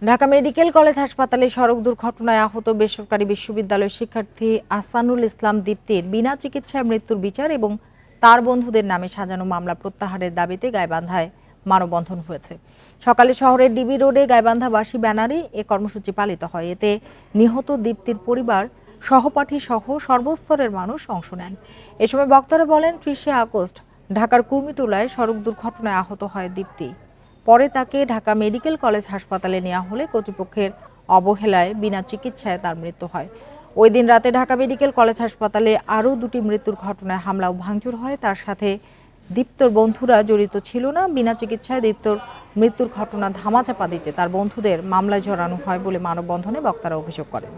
Dhaka medical college হাসপাতালে সড়ক দুর্ঘটনায় আহত বেসরকারি বিশ্ববিদ্যালয়ের শিক্ষার্থী আহসানুল ইসলাম দীপ্তির বিনা চিকিৎসায় মৃত্যুর বিচার এবং তার বন্ধুদের নামে সাজানো মামলা প্রত্যাহারের দাবিতে গাইবান্ধায় মানববন্ধন হয়েছে। সকালে শহরের ডিবি রোডে গাইবান্ধাবাসী ব্যানারে এ কর্মসূচি পালিত হয়। এতে নিহত দীপ্তির পরিবার, সহপাঠী সহ সর্বস্তরের মানুষ অংশ নেন। এ সময় বক্তারা বলেন, ৩০শে আগস্ট ঢাকার কুর্মিটোলায় সড়ক দুর্ঘটনায় আহত হয় দীপ্তি। পরে তাকে ঢাকা মেডিকেল কলেজ হাসপাতালে নেওয়া হলে কর্তৃপক্ষের অবহেলায় বিনা চিকিৎসায় তার মৃত্যু হয়। ওই দিন রাতে ঢাকা মেডিকেল কলেজ হাসপাতালে আরও দুটি মৃত্যুর ঘটনায় হামলা ও ভাঙচুর হয়। তার সাথে দীপ্তর বন্ধুরা জড়িত ছিল না। বিনা চিকিৎসায় দীপ্তর মৃত্যুর ঘটনা ধামাচাপা দিতে তার বন্ধুদের মামলায় জড়ানো হয় বলে মানববন্ধনে বক্তারা অভিযোগ করেন।